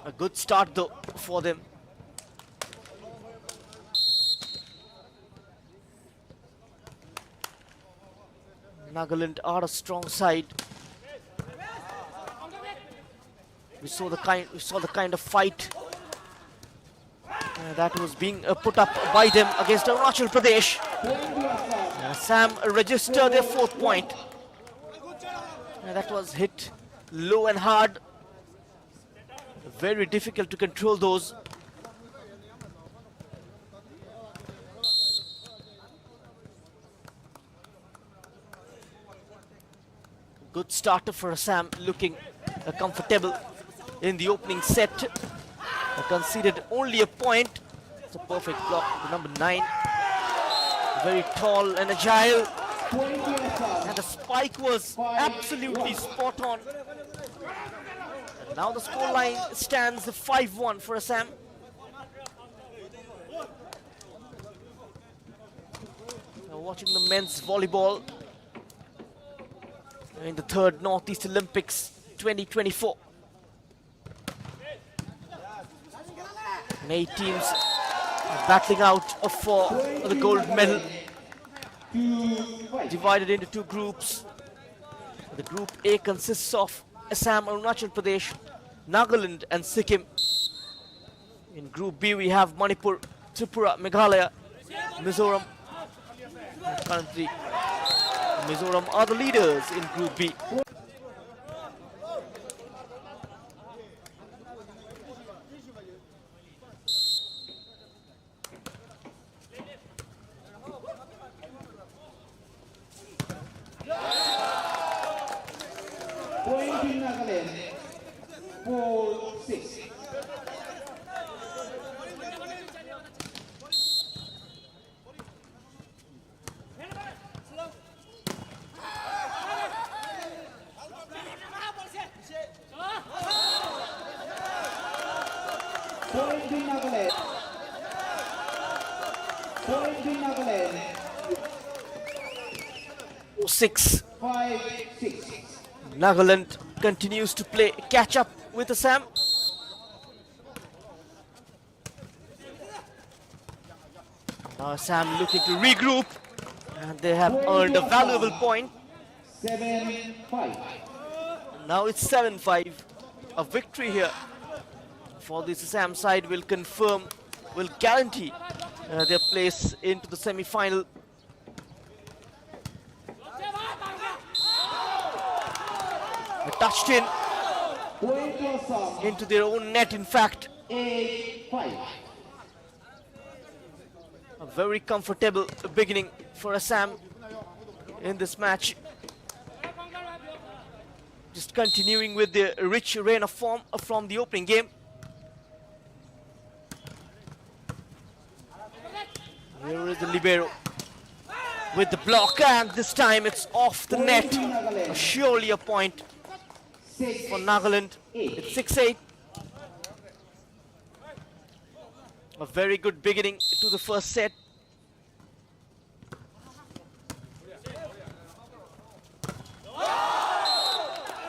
A good start though for them. Nagaland are a strong side. We saw the kind of fight that was being put up by them against Arunachal Pradesh. Assam registered their 4th point. That was hit low and hard. Very difficult to control those. Good starter for Assam, looking comfortable in the opening set. Conceded only a point. It's a perfect block to number 9. Very tall and agile. And the spike was absolutely spot on. And now the scoreline stands 5-1 for Assam. Now watching the men's volleyball in the 3rd Northeast Olympics 2024. And 8 teams battling out for the gold medal. Divided into 2 groups. The group A consists of Assam, Arunachal Pradesh, Nagaland and Sikkim. In group B we have Manipur, Tripura, Meghalaya, Mizoram. And currently Mizoram are the leaders in group B. Point in Nagaland, 4-6. Point in Nagaland. Point in Nagaland. 6. 5-6. Nagaland continues to play catch up with Assam. Now Assam looking to regroup, and they have earned a valuable point. 7-5. Now it's 7-5. A victory here for this Assam side will guarantee their place into the semi-final. Touched in into their own net, in fact. 8-5. A very comfortable beginning for Assam in this match. Just continuing with the rich reign of form from the opening game. Here is the libero with the block, and this time it's off the net. Surely a point for Nagaland. It's 6-8. A very good beginning to the first set.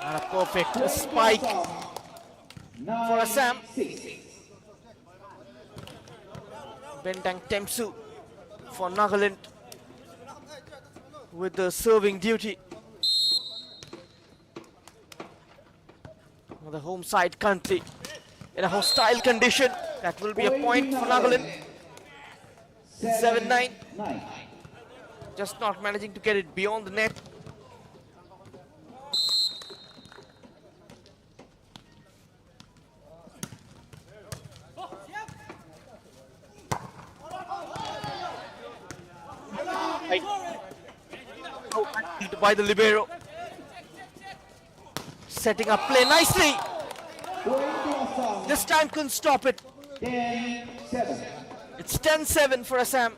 And a perfect spike for Assam. Bentang Temsu for Nagaland with the serving duty. The home side currently in a hostile condition. That will be a point for Nagaland. 7-9. Just not managing to get it beyond the net. By the libero. Setting up play nicely. This time couldn't stop it. 10-7. It's 10-7 for Assam.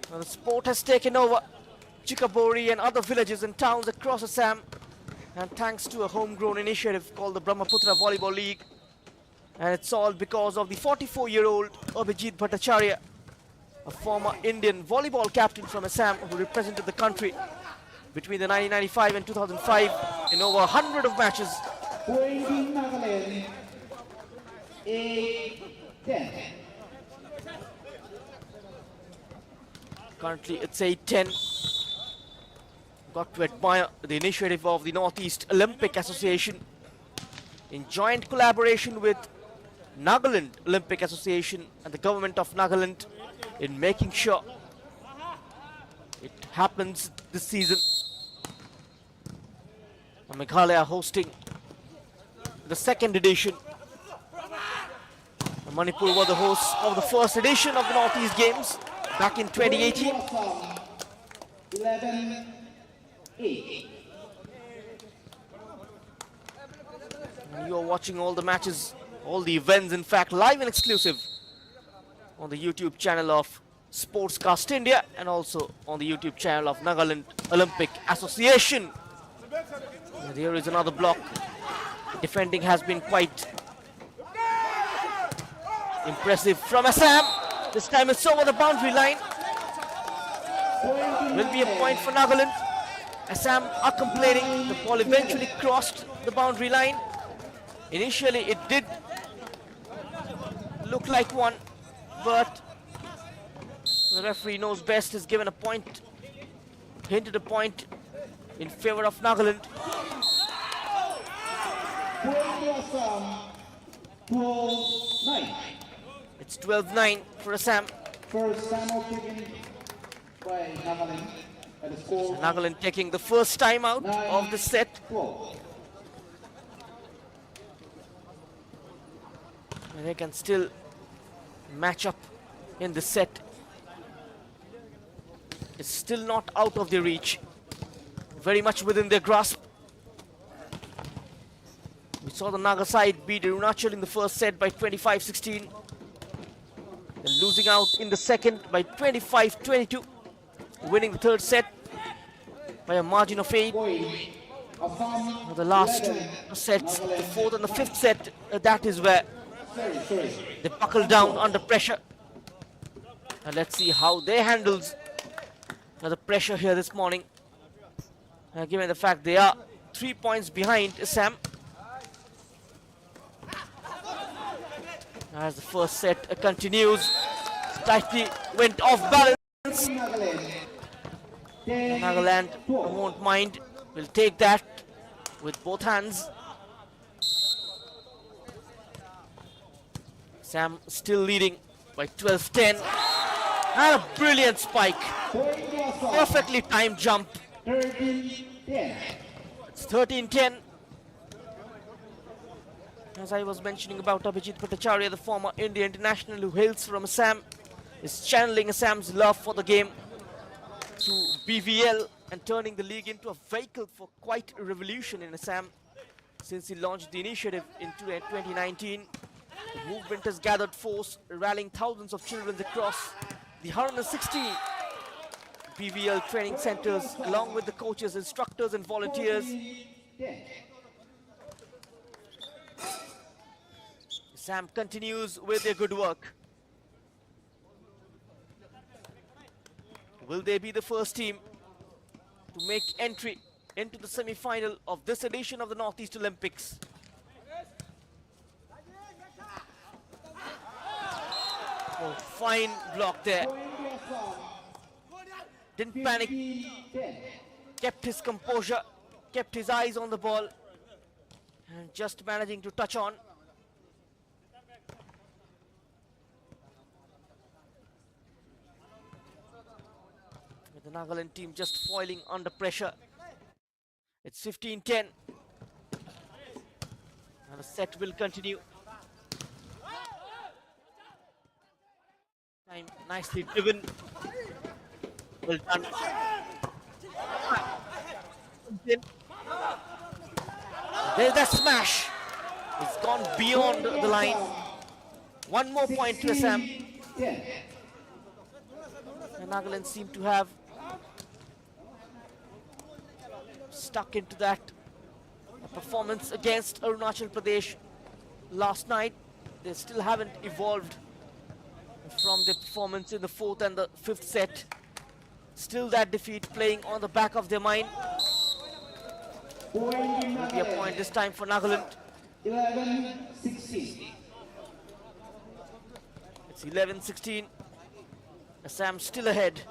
Now the sport has taken over Chikabori and other villages and towns across Assam. And thanks to a homegrown initiative called the Brahmaputra Volleyball League. And it's all because of the 44-year-old Abhijit Bhattacharya, a former Indian volleyball captain from Assam who represented the country between the 1995 and 2005 in over 100 of matches. 8-10. Currently it's 8-10. Got to admire the initiative of the Northeast Olympic Association in joint collaboration with Nagaland Olympic Association and the government of Nagaland in making sure it happens this season. Meghalaya hosting the second edition. Manipur were the hosts of the first edition of the Northeast Games back in 2018. 11-8. And you are watching all the matches, all the events, in fact, live and exclusive on the YouTube channel of Sportscast India and also on the YouTube channel of Nagaland Olympic Association. And here is another block. Defending has been quite impressive from Assam. This time it's over the boundary line. Will be a point for Nagaland. Assam are complaining. The ball eventually crossed the boundary line. Initially it did look like one, but the referee knows best, has given a point, hinted a point in favor of Nagaland. 12-9. It's 12-9 for Assam. First time out taken by Nagaland at the score Nagaland taking the first time out of the set. 9-12. And they can still match up in the set. It's still not out of their reach. Very much within their grasp. We saw the Naga side beat Arunachal in the first set by 25-16. Then losing out in the second by 25-22. Winning the third set by a margin of 8. The last two sets, the fourth and the fifth set, that is where they buckle down under pressure. And let's see how they handles the pressure here this morning. Given the fact they are 3 points behind Assam. As the first set continues, slightly went off balance. Nagaland won't mind, will take that with both hands. Assam still leading by 12-10. And a brilliant spike. Perfectly timed jump. 13-10. It's 13-10. As I was mentioning about Abhijit Bhattacharya, the former India international who hails from Assam, is channeling Assam's love for the game through BVL and turning the league into a vehicle for quite a revolution in Assam. Since he launched the initiative in 2019, the movement has gathered force, rallying thousands of children across the 160 BVL training centers, along with the coaches, instructors and volunteers. 10. Assam continues with their good work. Will they be the first team to make entry into the semi-final of this edition of the Northeast Olympics? Oh, fine block there. Didn't panic, 10. kept his composure, kept his eyes on the ball, and just managing to touch on. With the Nagaland team just foiling under pressure. It's 15-10. And the set will continue. Time nicely driven. Well done. There's that smash. It's gone beyond the line. One more point to Assam. 10. And Nagaland seem to have stuck into that performance against Arunachal Pradesh last night. They still haven't evolved from their performance in the fourth and the fifth set. Still that defeat playing on the back of their mind. Will be a point this time for Nagaland. 11-16. It's 11-16. Assam still ahead.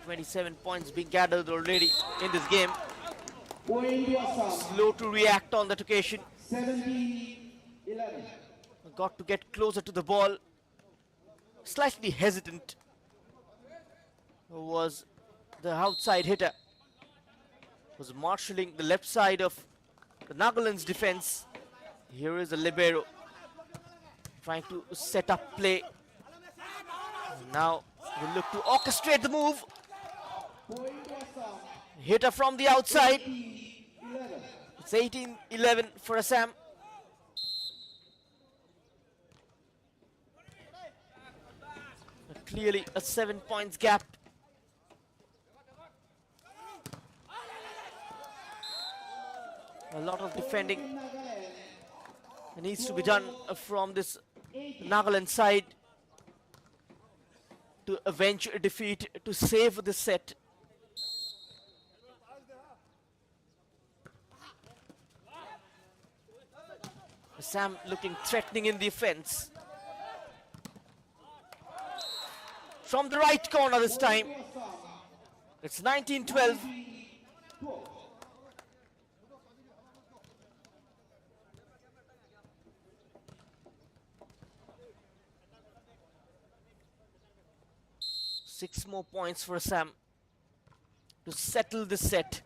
27 points being gathered already in this game. Point to Assam. Slow to react on that occasion. 17-11. Got to get closer to the ball. Slightly hesitant was the outside hitter. Was marshalling the left side of the Nagaland's defense. Here is a libero trying to set up play. And now we look to orchestrate the move. Point to Assam. Hitter from the outside. 11. It's 18-11 for Assam. Clearly a 7 points gap. A lot of defending needs to be done from this Nagaland side to avenge a defeat, to save the set. Assam looking threatening in the offense. From the right corner this time. It's 19-12. Six more points for Assam to settle the set.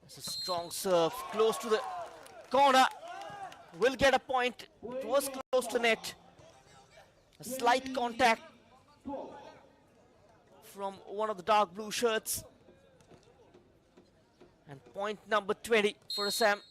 It's a strong serve, close to the corner. Will get a point. It was close to net. A slight contact from one of the dark blue shirts. And point number 20 for Assam.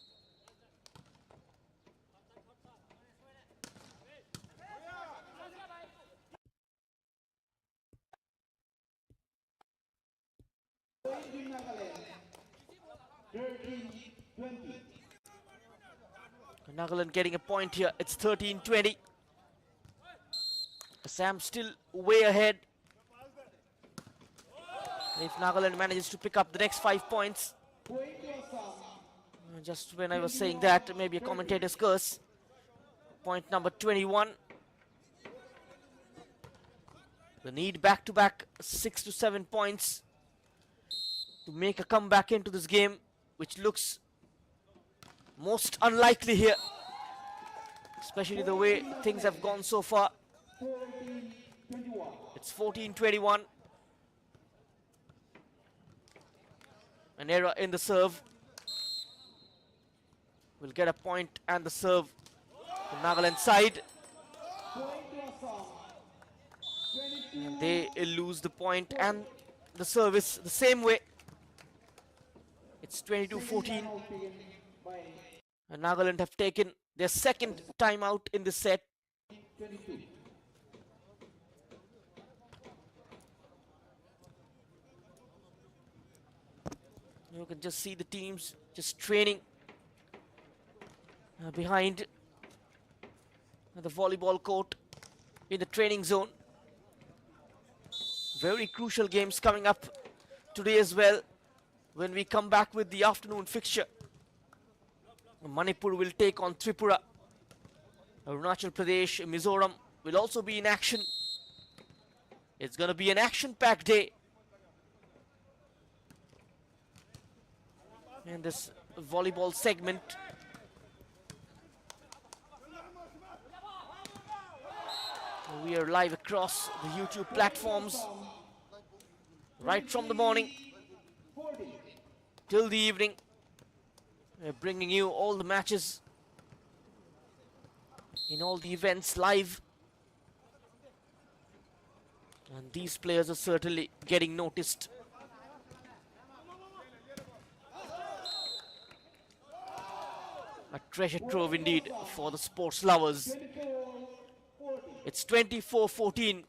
Nagaland getting a point here. It's 13-20. Assam still way ahead. If Nagaland manages to pick up the next 5 points. Just when I was saying that, maybe a commentator's curse. Point number 21. The need back-to-back 6 to 7 points to make a comeback into this game, which looks most unlikely here, especially the way things have gone so far. It's 14-21. An error in the serve. Will get a point, and the serve from Nagaland side. And they lose the point and the service the same way. It's 22-14. And Nagaland have taken their second timeout in the set. You can just see the teams just training behind the volleyball court in the training zone. Very crucial games coming up today as well when we come back with the afternoon fixture. Manipur will take on Tripura. Arunachal Pradesh, Mizoram will also be in action. It's going to be an action-packed day. And this volleyball segment. We are live across the YouTube platforms right from the morning till the evening. We're bringing you all the matches in all the events live. And these players are certainly getting noticed. A treasure trove indeed for the sports lovers. It's 24-14.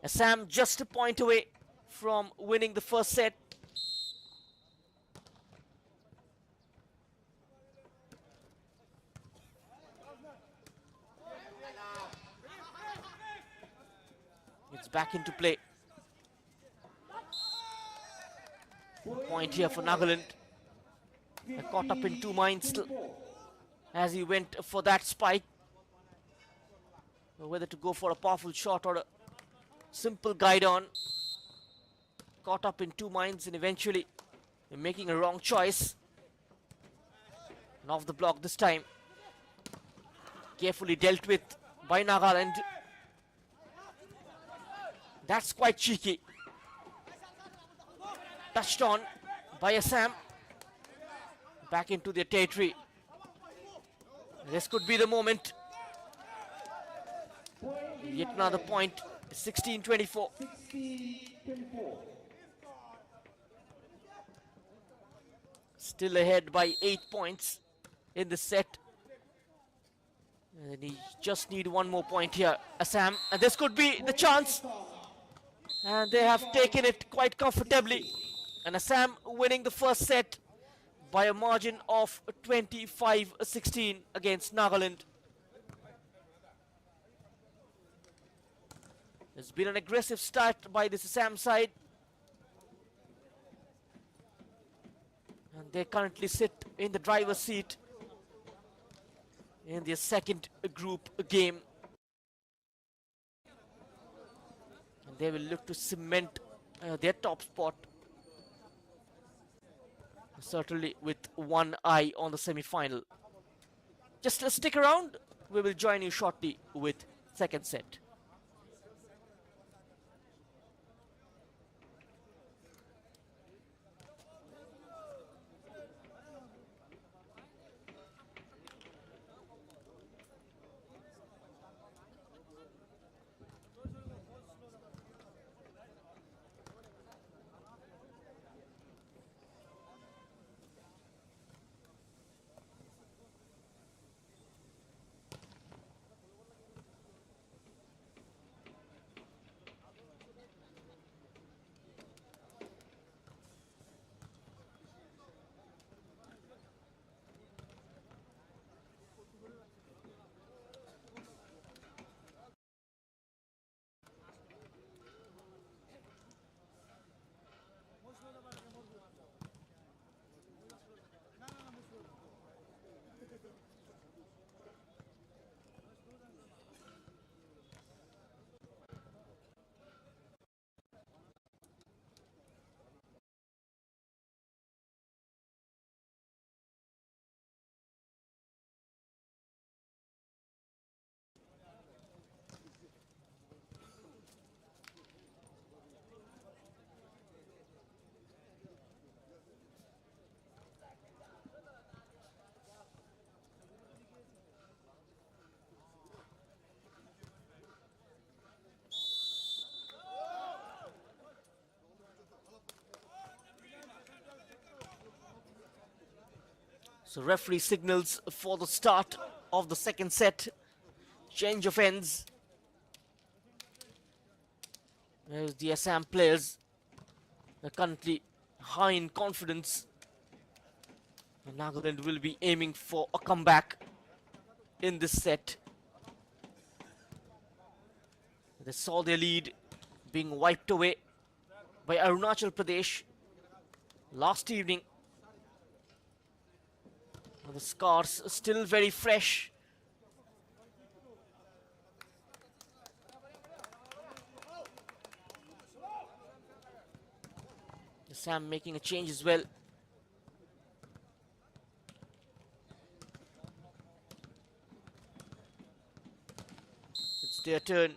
Assam just a point away from winning the first set. It's back into play. A point here for Nagaland. They're caught up in 2 minds still. as he went for that spike. Whether to go for a powerful shot or a simple guide on. Caught up in two minds and eventually making a wrong choice. And off the block this time. Carefully dealt with by Nagaland. That's quite cheeky. Touched on by Assam. Back into their territory. This could be the moment. Yet another point. 16-24. 16-24. Still ahead by 8 points in the set. And he just need one more point here, Assam. And this could be the chance. And they have taken it quite comfortably. And Assam winning the first set by a margin of 25-16 against Nagaland. It's been an aggressive start by this Assam side. And they currently sit in the driver's seat in their second group game. And they will look to cement their top spot. Certainly with one eye on the semi-final. Just stick around. We will join you shortly with second set. So referee signals for the start of the second set. Change of ends. There's the Assam players. They're currently high in confidence. And Nagaland will be aiming for a comeback in this set. They saw their lead being wiped away by Arunachal Pradesh last evening. The scars still very fresh. Sam making a change as well. It's their turn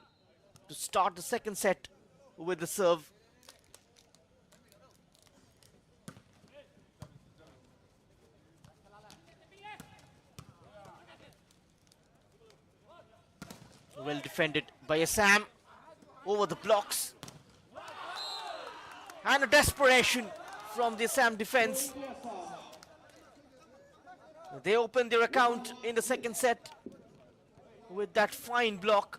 to start the second set with the serve. Well defended by Assam over the blocks. And a desperation from the Assam defense. They opened their account in the second set with that fine block.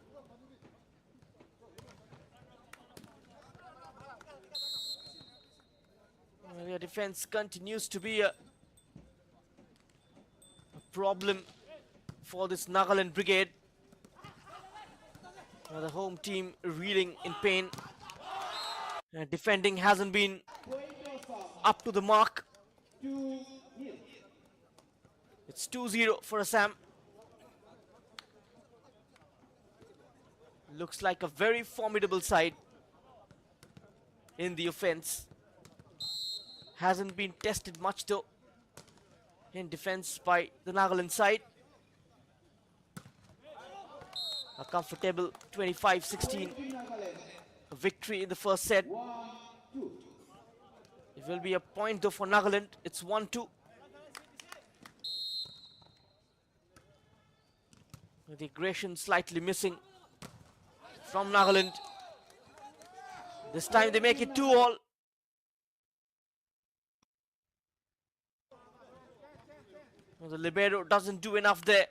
Their defense continues to be a problem for this Nagaland brigade. The home team reeling in pain. Defending hasn't been up to the mark. It's It's 2-0 for Assam. Looks like a very formidable side in the offense. Hasn't been tested much though in defense by the Nagaland side. A comfortable 25-16 victory in the first set. It will be a point though for Nagaland. It's 1-2. The aggression slightly missing from Nagaland. This time they make it 2-all. The libero doesn't do enough there.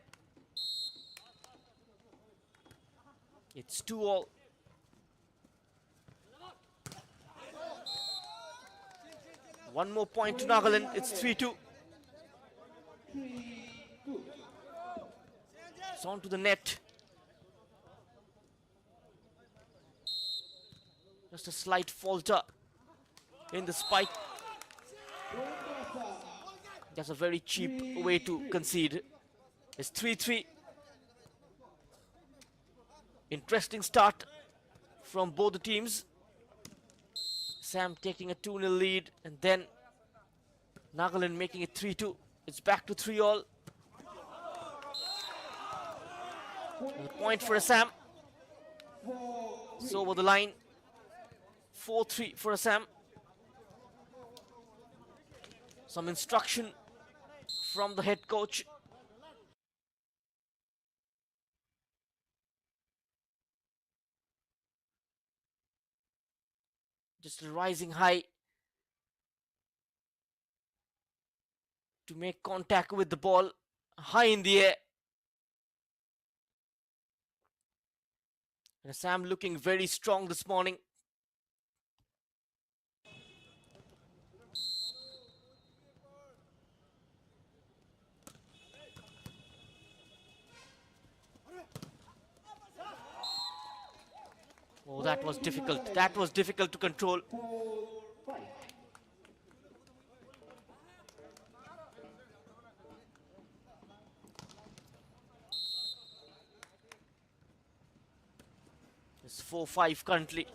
It's 2-all. One more point to Nagaland. It's 3-2. It's on to the net. Just a slight falter in the spike. That's a very cheap way to concede. It's 3-3. Interesting start from both the teams. Sam taking a 2-0 lead, and then Nagaland making it 3-2. It's back to 3-all. A point for Assam. It's over the line. 4-3 for Assam. Some instruction from the head coach. Just rising high to make contact with the ball high in the air. And Assam looking very strong this morning. Oh, that was difficult. That was difficult to control. It's 4-5 currently.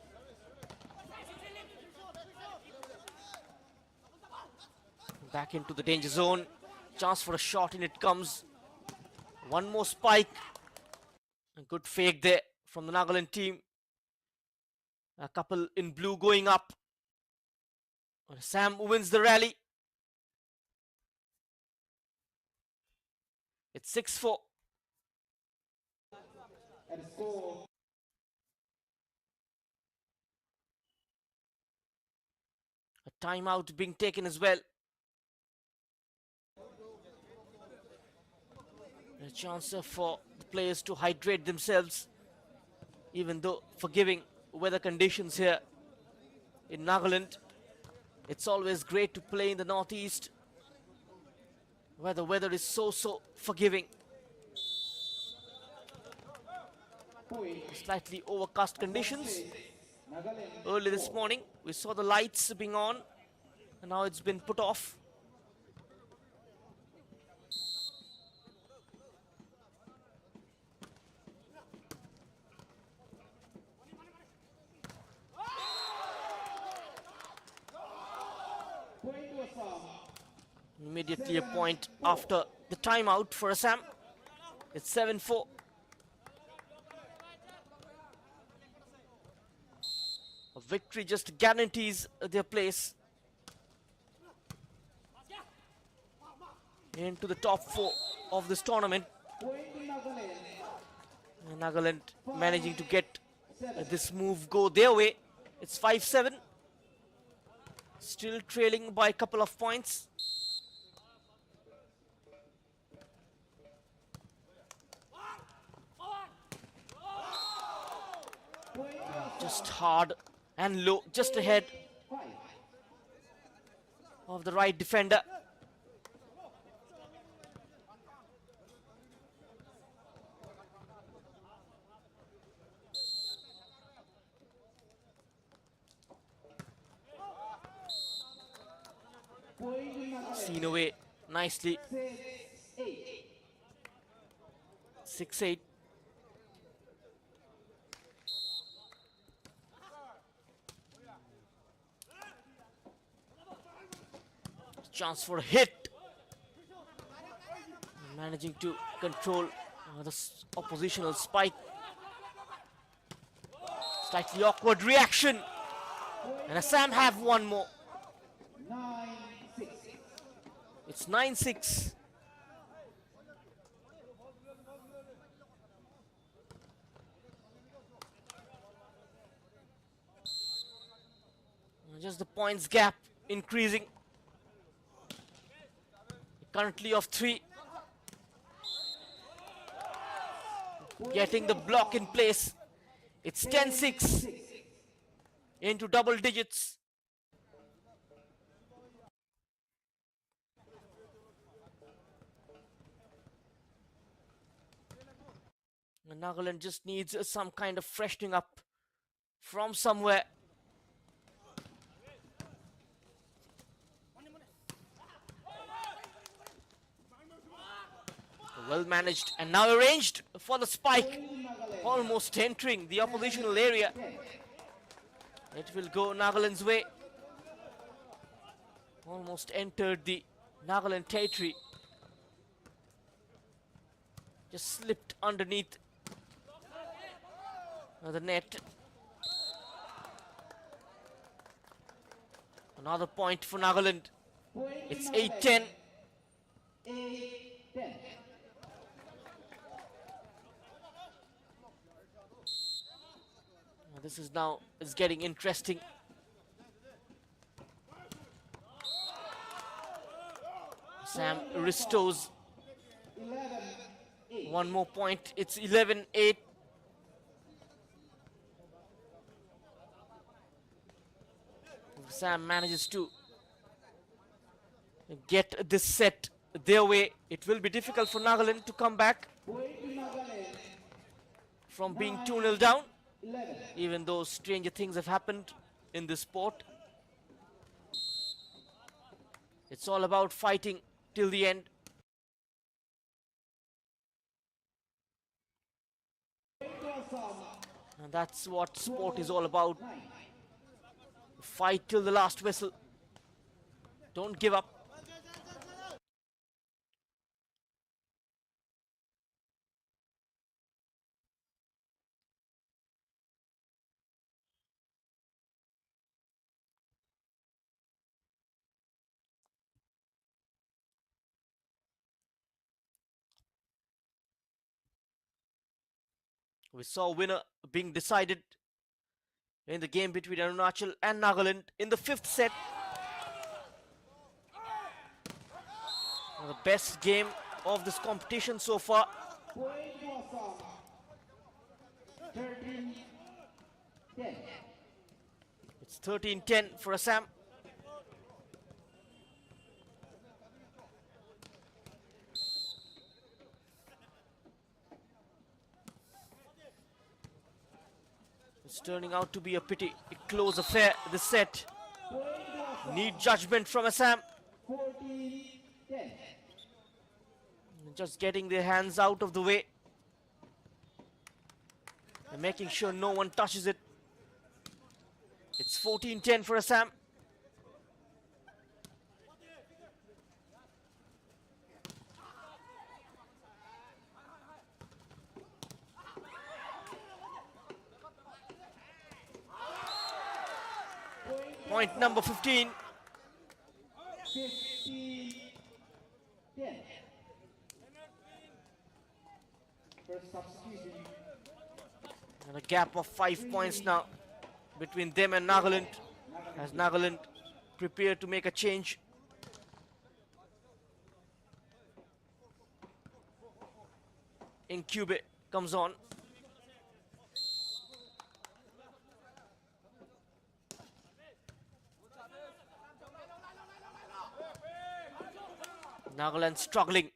Back into the danger zone. Chance for a shot, and it comes. One more spike. A good fake there from the Nagaland team. A couple in blue going up. Sam wins the rally. It's 6-4. A timeout being taken as well. A chance for the players to hydrate themselves, even though forgiving weather conditions here in Nagaland. It's always great to play in the northeast where the weather is so forgiving. Slightly overcast conditions. Early this morning we saw the lights being on, and now it's been put off. Immediately a point after the timeout for Assam. It's 7-4. A victory just guarantees their place into the top 4 of this tournament. And Nagaland managing to get this move go their way. It's 5-7. Still trailing by a couple of points. Just hard and low, just ahead of the right defender. Seen away nicely 6-8. Chance for a hit. Managing to control the oppositional spike. Slightly awkward reaction. And Assam have one more. 9-6. It's 9-6. Just the points gap increasing. Currently of 3. Getting the block in place. It's 10-6 into double digits. And Nagaland just needs some kind of freshening up from somewhere. Well managed and now arranged for the spike. Almost entering the oppositional area. It will go Nagaland's way. Almost entered the Nagaland territory. Just slipped underneath the net. Another point for Nagaland. It's 8-10. 8-10. This is now getting interesting. Sam restores 11-8. one more point. It's 11-8. Sam manages to get this set their way. It will be difficult for Nagaland to come back from being 2-0 down. 11. Even though stranger things have happened in this sport. It's all about fighting till the end. And that's what sport is all about. Fight till the last whistle. Don't give up. We saw winner being decided in the game between Arunachal and Nagaland in the 5th set. The best game of this competition so far. 13-10. It's 13-10 for Assam. It's turning out to be a pretty close affair, this set. Need judgment from Assam. 14-10. Just getting their hands out of the way. And making sure no one touches it. It's 14-10 for Assam. Point number 15. 15-10. First substitution. And a gap of 5 points now between them and Nagaland. As Nagaland prepare to make a change. Incube comes on. Nagaland struggling.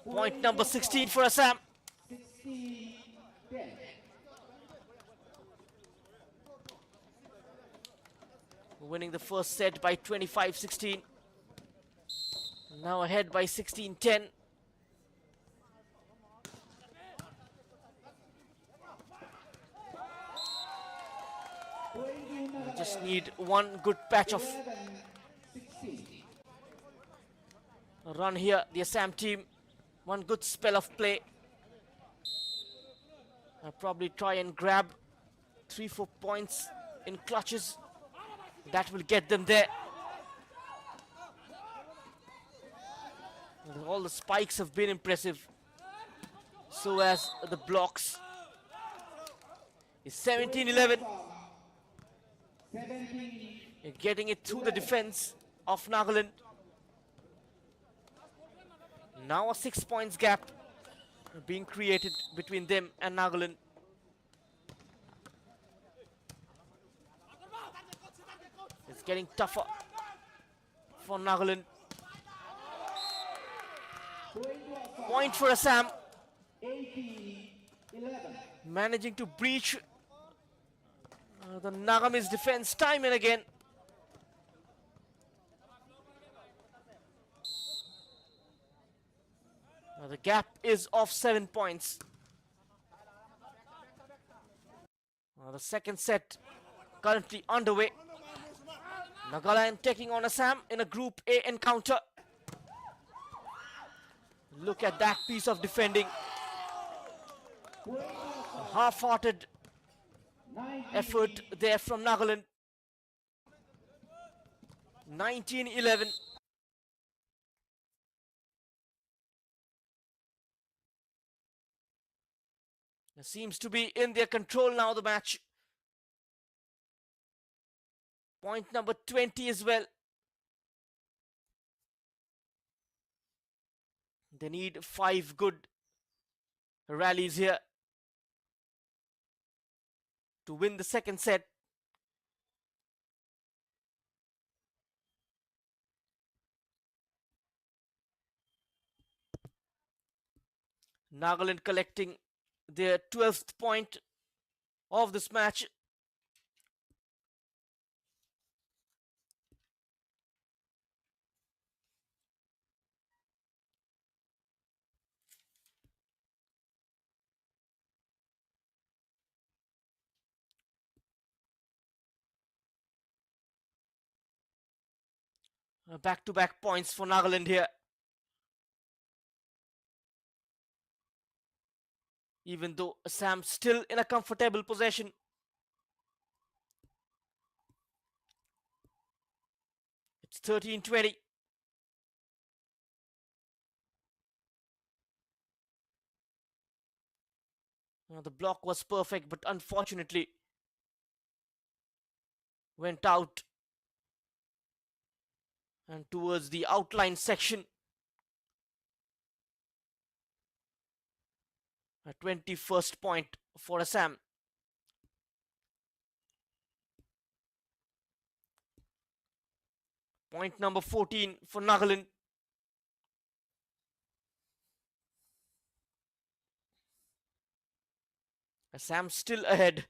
Point number 16 for Assam. 16-10. Winning the first set by 25-16. Now ahead by 16-10. Just need one good patch of 11-16. run here. The Assam team, one good spell of play. I'll probably try and grab 3-4 points in clutches. That will get them there. All the spikes have been impressive. So as the blocks. It's 17-11. 17. Getting it through the defense of Nagaland. Now a 6 points gap being created between them and Nagaland. It's getting tougher for Nagaland. Point for Assam. 18-11. Managing to breach the Nagamis defense time and again. The gap is of 7 points. The second set currently underway. Nagaland taking on Assam in a Group A encounter. Look at that piece of defending. A half-hearted effort there from Nagaland. 19-11. Seems to be in their control now, the match. Point number 20 as well. They need 5 good rallies here to win the second set. Nagaland collecting their 12th point of this match. Back-to-back points for Nagaland here. Even though Assam still in a comfortable possession. It's 13-20. The block was perfect, but unfortunately went out and towards the outline section. A 21st point for Assam. Point number 14 for Nagaland. Assam still ahead.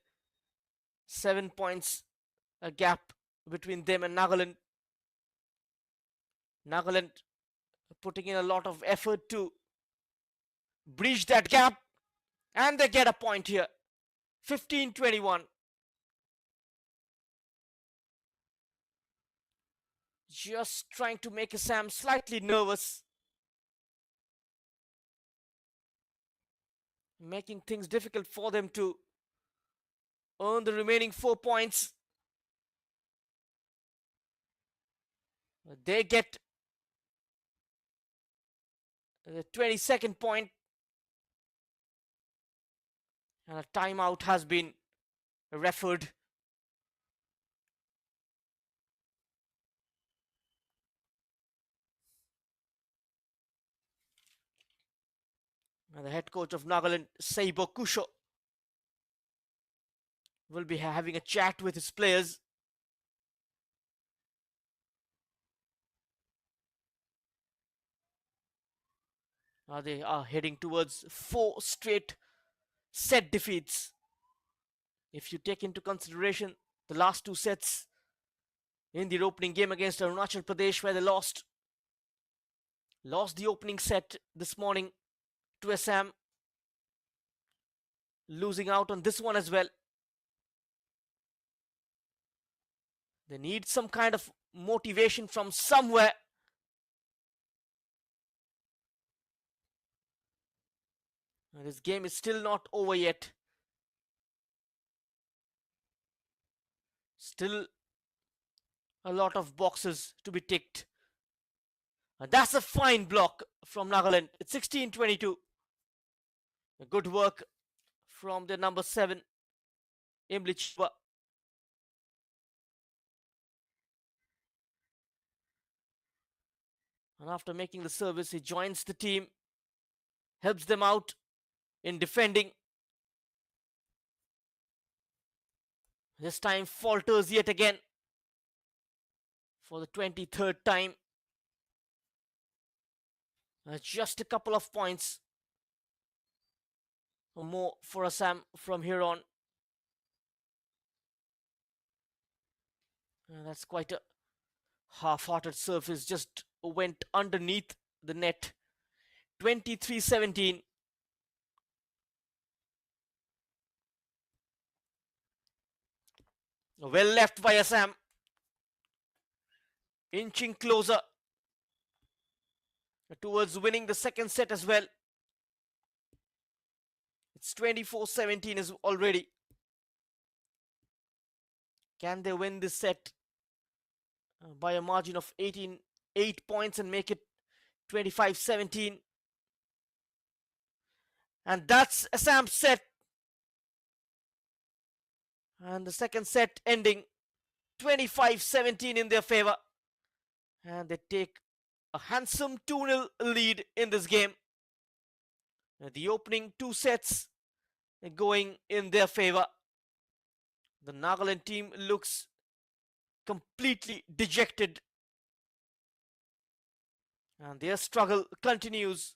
7 points a gap between them and Nagaland. Nagaland putting in a lot of effort to breach that gap. And they get a point here. 15-21. Just trying to make Assam slightly nervous. Making things difficult for them to earn the remaining 4 points. They get the 22nd point. And a timeout has been referred. And the head coach of Nagaland, Seibo Kusho, will be having a chat with his players. They are heading towards 4 straight set defeats. If you take into consideration the last 2 sets in the opening game against Arunachal Pradesh where they lost, Lost the opening set this morning to Assam. Losing out on this one as well. They need some kind of motivation from somewhere. And this game is still not over yet. Still a lot of boxes to be ticked. And that's a fine block from Nagaland. It's 16-22. Good work from the number 7, Imlichwa. And after making the service, he joins the team, helps them out in defending. This time falters yet again for the 23rd time. Just a couple of points or more for Assam from here on. That's quite a half-hearted surface, just went underneath the net. 23-17. Well left by Assam. Inching closer towards winning the second set as well. It's 24-17 is already. Can they win this set by a margin of 8 points and make it 25-17? And that's Assam's set. And the second set ending 25-17 in their favor. And they take a handsome 2-0 lead in this game. The opening 2 sets going in their favor. The Nagaland team looks completely dejected. And their struggle continues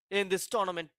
in this tournament.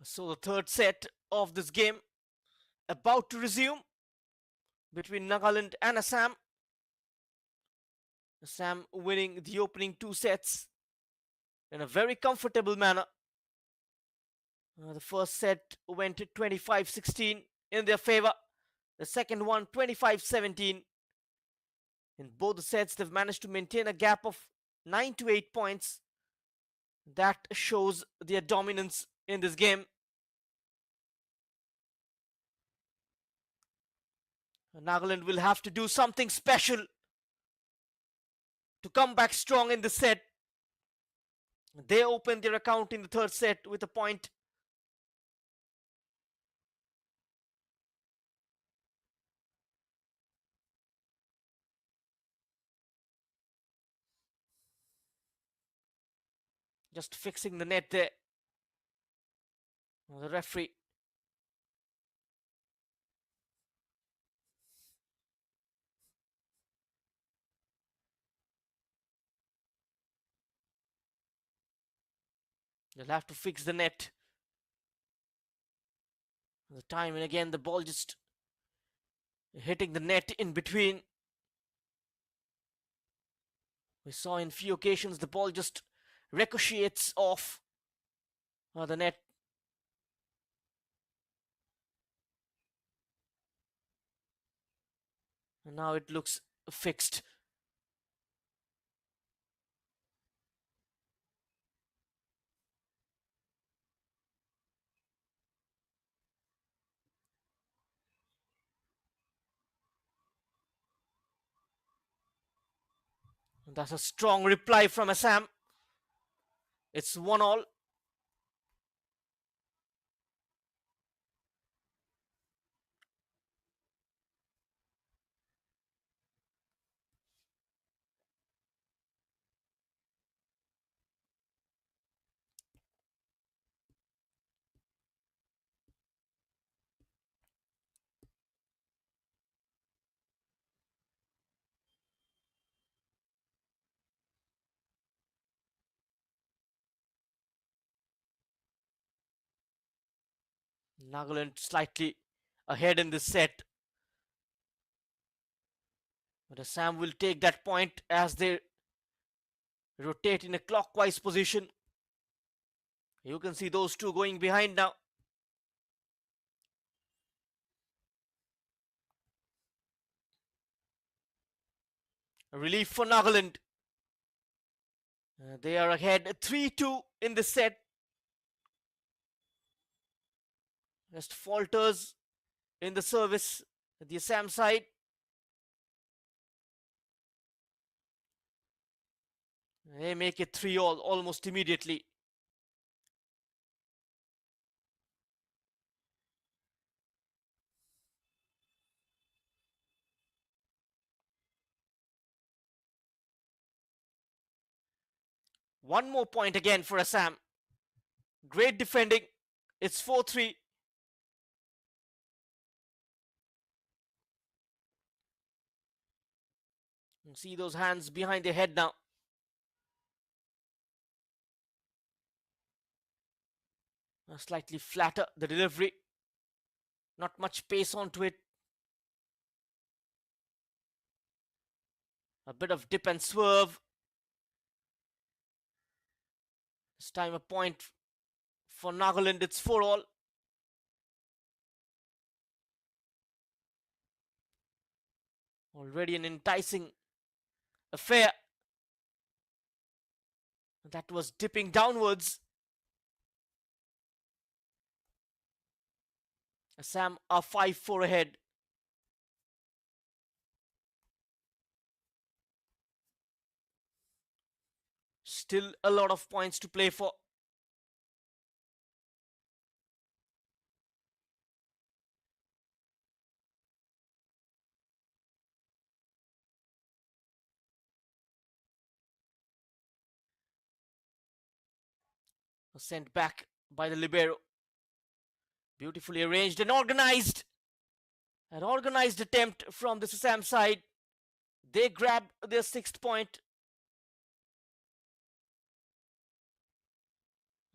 So the third set of this game about to resume between Nagaland and Assam. Assam winning the opening two sets in a very comfortable manner. The first set went 25-16 in their favor. The second one 25-17. In both the sets, they've managed to maintain a gap of 9 to 8 points. That shows their dominance in this game. Nagaland will have to do something special to come back strong in the set. They opened their account in the third set with a point. Just fixing the net there. The referee. They'll have to fix the net. The time and again the ball just hitting the net in between. We saw in few occasions the ball just ricochets off the net. And now it looks fixed. And that's a strong reply from Assam. It's 1-all. Nagaland slightly ahead in this set. But Assam will take that point as they rotate in a clockwise position. You can see those two going behind now. A relief for Nagaland. They are ahead 3-2 in the set. Just falters in the service at the Assam side. They make it 3-all almost immediately. One more point again for Assam. Great defending. It's 4-3. See those hands behind their head now. Slightly flatter the delivery. Not much pace onto it. A bit of dip and swerve. This time a point for Nagaland. It's 4-all. Already an enticing affair. That was dipping downwards. Assam are 5-4 ahead. Still a lot of points to play for. Sent back by the libero. Beautifully arranged and organized. An organized attempt from the Assam side. They grab their 6th point.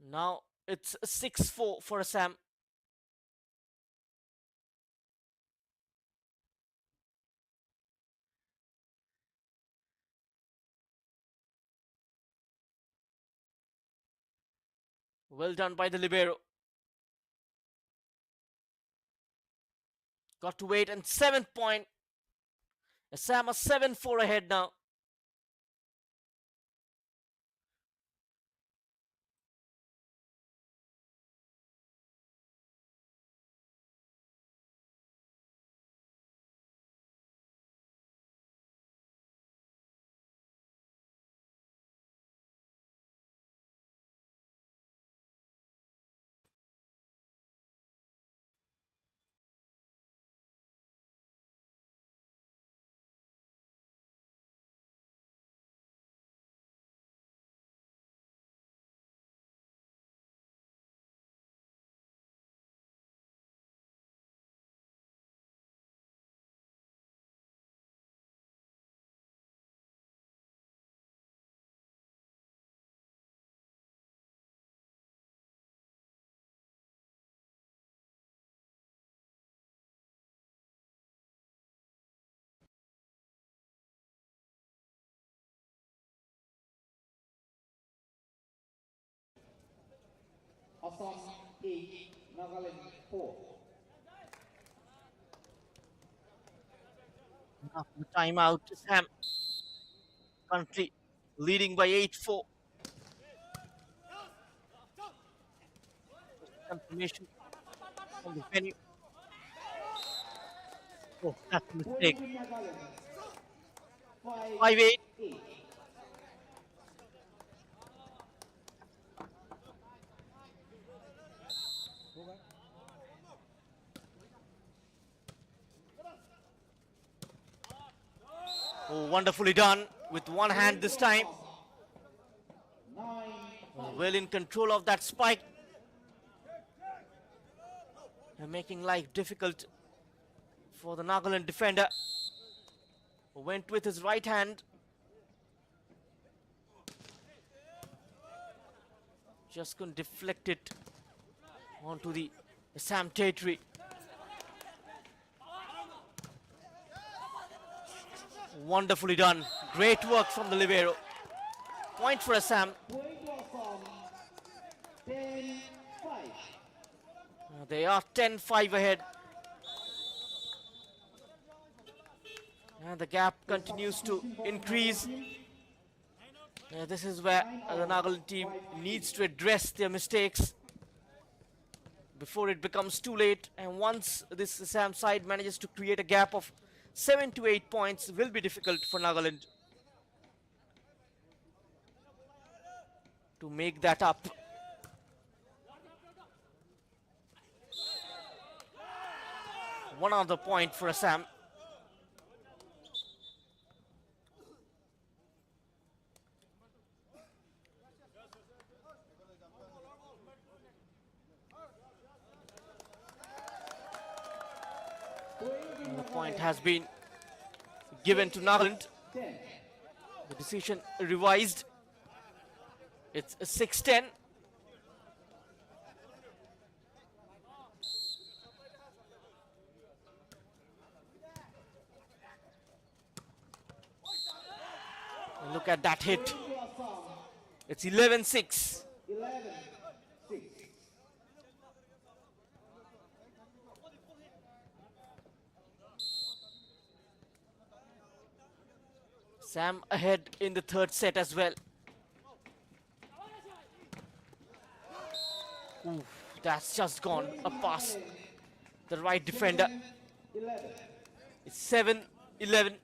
Now It's 6-4 for Assam. Well done by the libero. Got to wait, and 7th point. Assam are 7-4 ahead now. Assam 8, Nagaland 4. After the timeout, Assam country leading by 8-4. Confirmation from the venue. Oh, that's a Point mistake. to Nagaland 5, 5-8. 8. Oh, wonderfully done with one hand this time. 9, 5. Well in control of that spike. And making life difficult for the Nagaland defender. Went with his right hand. Just couldn't deflect it onto the Assam territory. Wonderfully done. Great work from the libero. Point for Assam. Point to Assam 10, 5. They are 10-5 ahead. And the gap continues to increase. This is where the Nagaland team needs to address their mistakes before it becomes too late. And once this Assam side manages to create a gap of 7 to 8 points, will be difficult for Nagaland to make that up. One other point for Assam. And the point has been given to Nagaland. 10. The decision revised. It's a 6-10. Look at that hit. Point to Assam It's 11-6. 11, 6. Sam ahead in the third set as well. Ooh, that's just gone a pass. The right defender. 11. It's 7-11.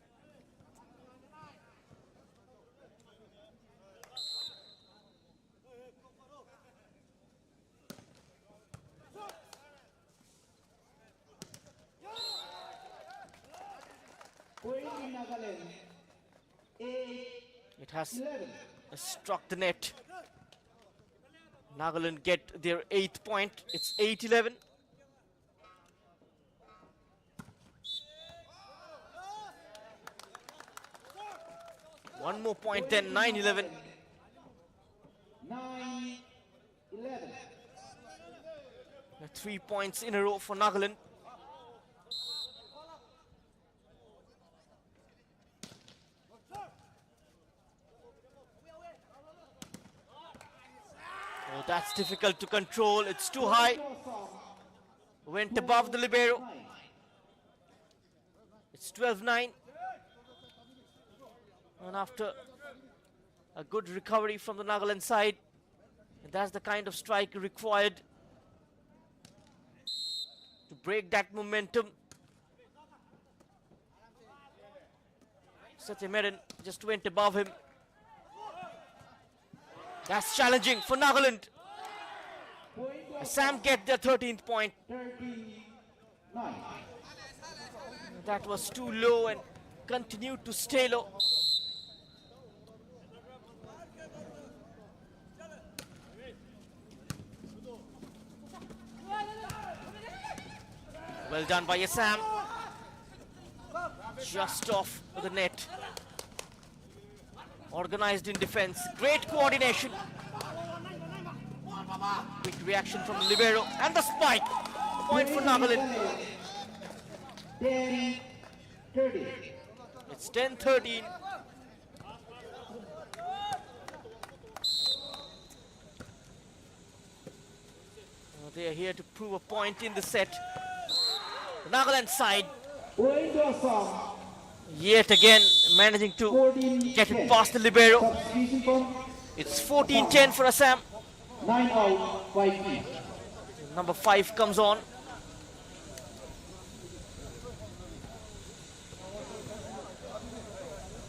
Point to Nagaland 8, It has 11. struck the net. Nagaland get their 8th point. It's 8-11. One more point, then 9-11. 9, 11. 3 points in a row for Nagaland. Oh, that's difficult to control. It's too high. Went above the libero. It's 12-9. And after a good recovery from the Nagaland side, and that's the kind of strike required to break that momentum. Satyamedan just went above him. That's challenging for Nagaland. Assam get their 13th point. That was too low and continued to stay low. Well done by Assam. Just off the net. Organized in defense. Great coordination. Quick reaction from libero. And the spike. Point for Nagaland. 10-13. It's 10-13. They are here to prove a point in the set. The Nagaland side Point to Assam. yet again managing to 14-10. get it past the libero. Substitution from It's 14-10 for Assam. 9 out, 5 each. Number 5 comes on.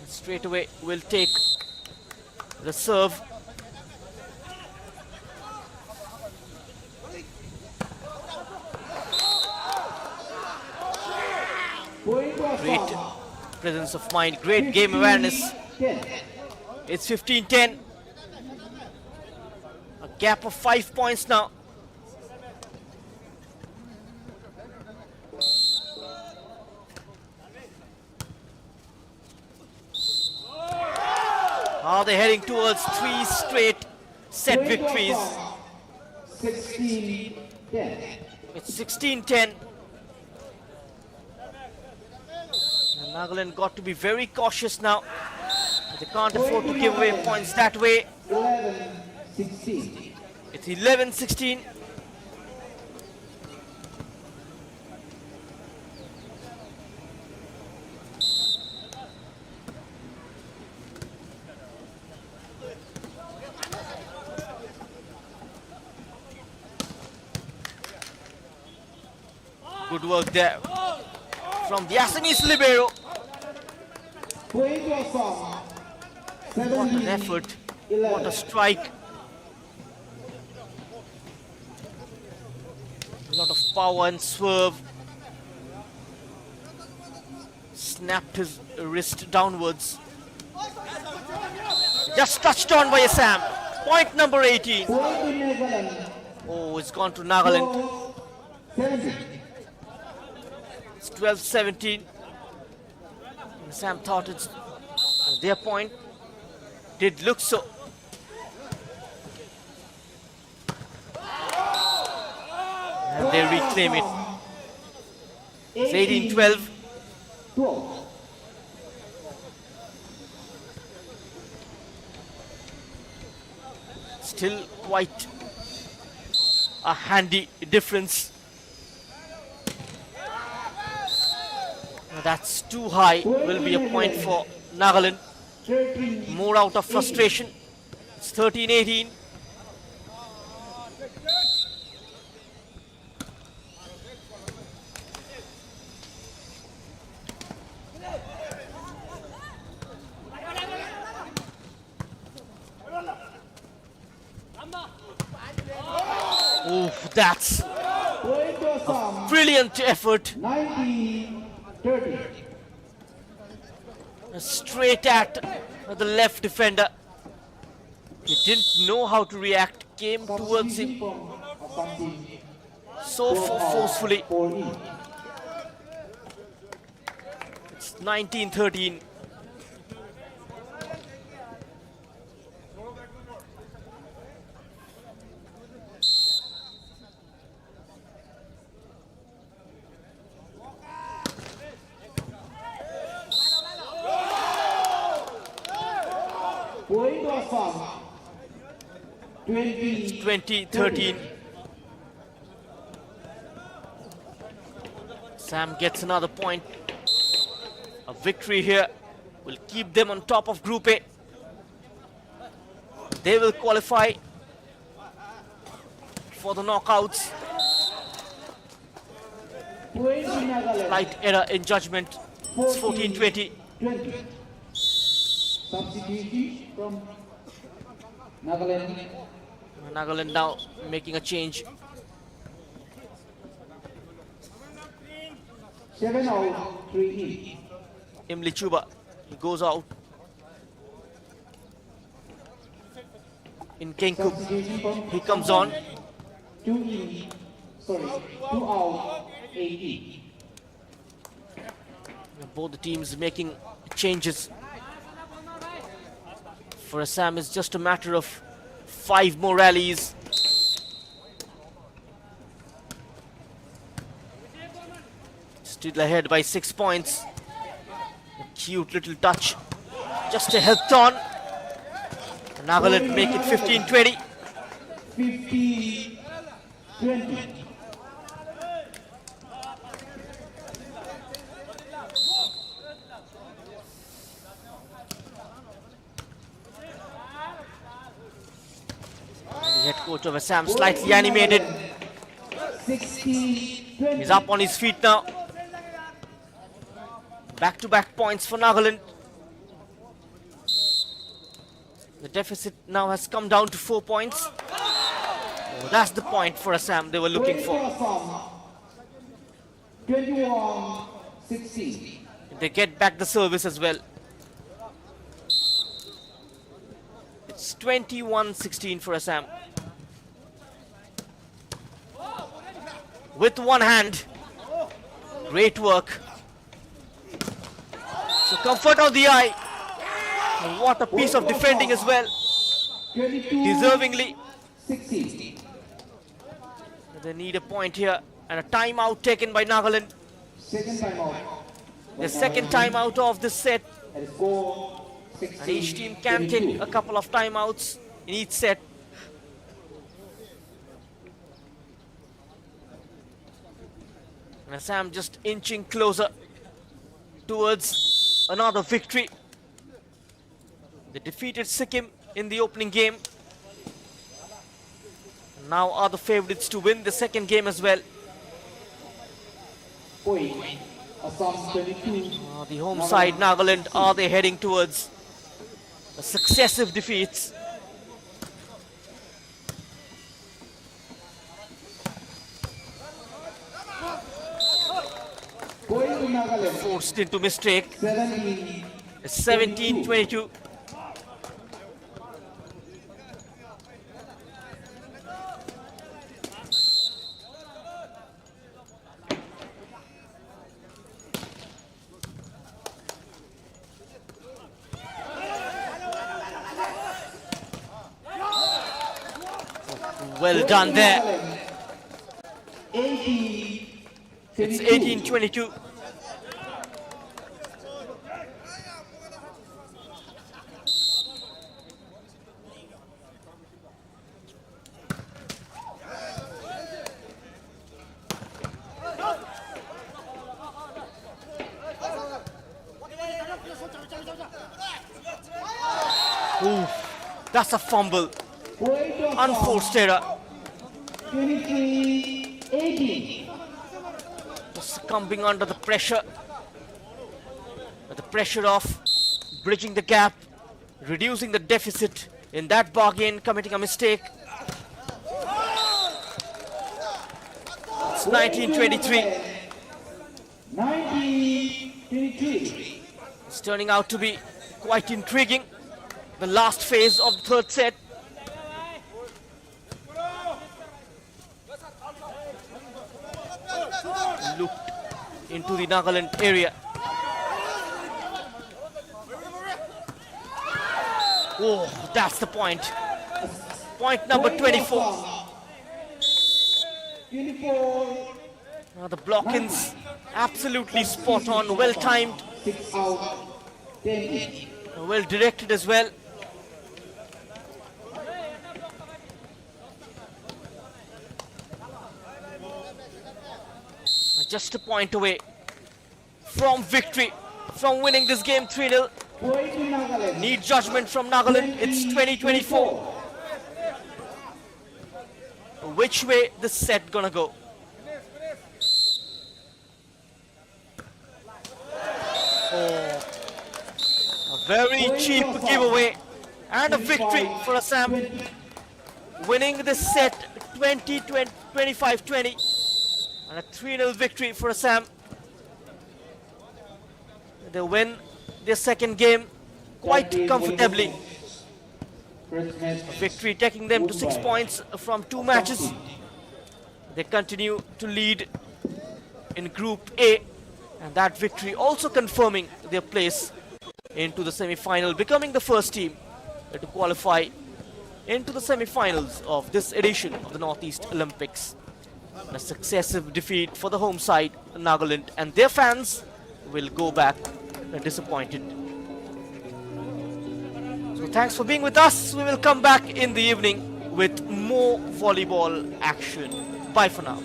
Straight away will take the serve. Point to Great Assam. presence of mind, great game awareness. 10. It's 15-10. A gap of 5 points now. Are they heading towards 3 straight set Point to victories? Assam. 16-10. It's 16-10. And Nagaland got to be very cautious now. They can't afford to give away points that way. 11-16. It's 11-16. Good work there from the Assamese libero. Point to Assam. What an effort. What a strike. A lot of power and swerve. Snapped his wrist downwards. Just touched on by Assam. Point number 18. Point to Nagaland. Oh, it's gone to Nagaland. 17. It's 12-17. Assam thought it's their point. Did look so. And they reclaim it. It's 18-12. 12. Still quite a handy difference. Now that's too high. Will be a point for Nagaland. 13. More out of frustration. It's 13-18. Oof, that's Point to Assam. brilliant effort. 19-30. Straight at the left defender. He didn't know how to react. Came towards Substitution him from Assam team. so forcefully. 4 each. It's 19-13. Point to Assam. 20-13. Sam gets another point. A victory here will keep them on top of Group A. They will qualify for the knockouts. Point to Nagaland. Slight error in judgment. It's 14-20. 20. Substitution from Nagaland. Nagaland now making a change. 7 out, 3 in. Imli Chuba, he goes out. In Kenku, Substitution from he comes on. 2 in. Sorry, 2 out, 8 in. Both the teams making changes. For Assam, it's just a matter of 5 more rallies. Still ahead by 6 points. A cute little touch. Just a health on. Nagaland make it 15-20. 15-20. The head coach of Assam slightly animated. 60-20. He's up on his feet now. Back-to-back points for Nagaland. The deficit now has come down to 4 points. Oh, that's the point for Assam they were looking for. 21-16. They get back the service as well. It's 21-16 for Assam. With one hand. Great work. So comfort on the eye. And what a piece of defending as well. 22. Deservingly. 16. They need a point here. And a timeout taken by Nagaland. Second time out. The second timeout of this set. And score 16. And each team can take a couple of timeouts in each set. And Assam just inching closer towards another victory. They defeated Sikkim in the opening game. Now are the favorites to win the second game as well. Point. Assam 22. The home side, Nagaland, are they heading towards successive defeats? Point to Nagaland. Forced into mistake. 17. 17-22. Well done there. 18. It's 18-22. Ooh, that's a fumble. Point to Assam. Unforced error. 23-18. Succumbing under the pressure. The pressure of bridging the gap, reducing the deficit. In that bargain, committing a mistake. It's 19-23. 19-23. It's turning out to be quite intriguing. The last phase of the third set. Looked into the Nagaland area. Oh, that's the point. Point number 24. 24. Now the block-ins absolutely spot on, well timed, 6 out. 10. well directed as well. just a point away from victory, from winning this game 3-0. Point to Nagaland. Need judgment from Nagaland. It's 2024. Which way this set gonna go? Oh, a very cheap giveaway and a victory for Assam, winning this set 25-20 and a 3-0 victory for Assam. They win their second game quite comfortably. A victory taking them to 6 points from 2 matches. They continue to lead in Group A, and that victory also confirming their place into the semi-final, becoming the first team to qualify into the semi-finals of this edition of the Northeast Olympics. A successive defeat for the home side, Nagaland, and their fans will go back disappointed. So thanks for being with us. We will come back in the evening with more volleyball action. Bye for now.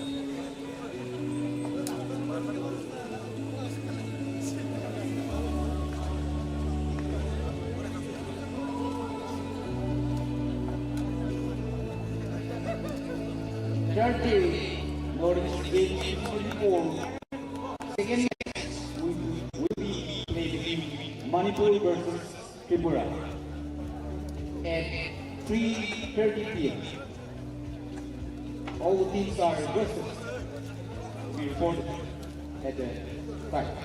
Nordic game 24. Second match will be played Manipur versus Tripura at 3:30 p.m. All the teams are requested to be reported at the site.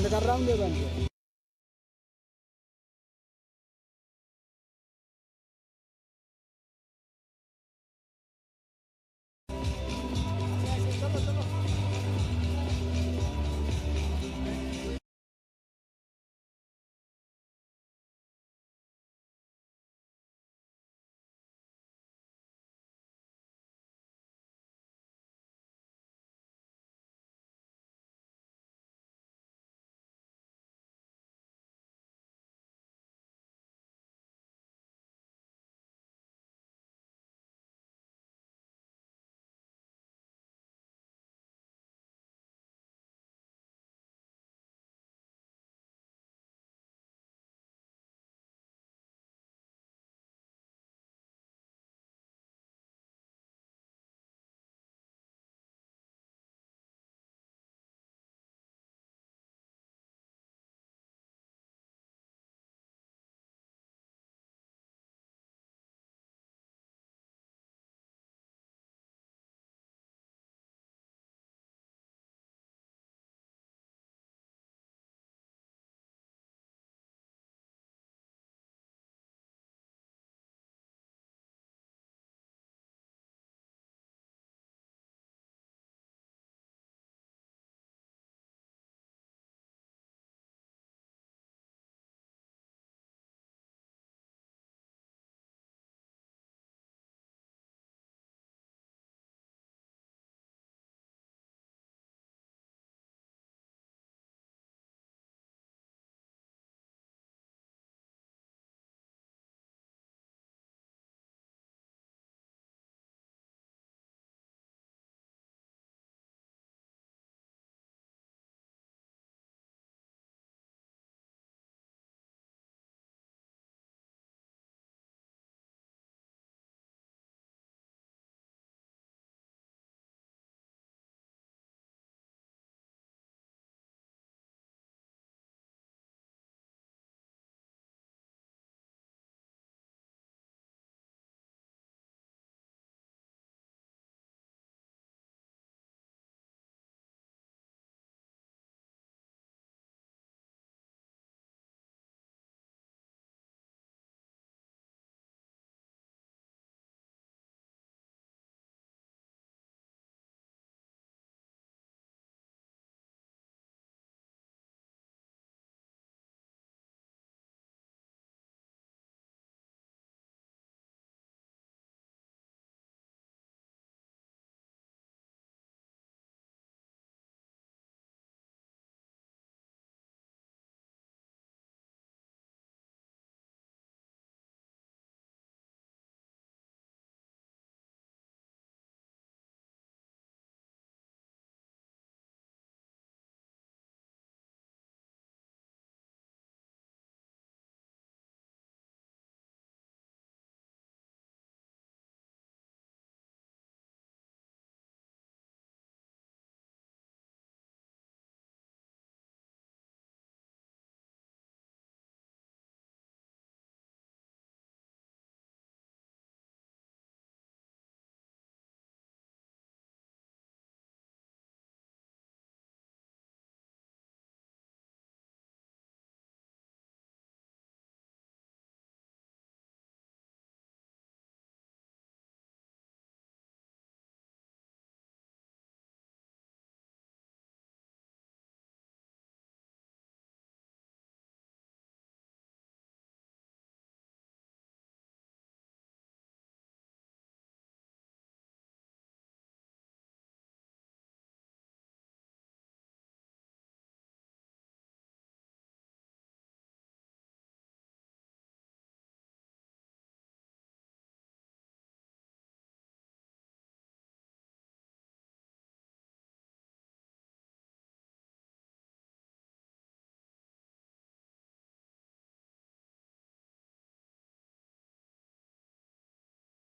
Dekat round dia bang.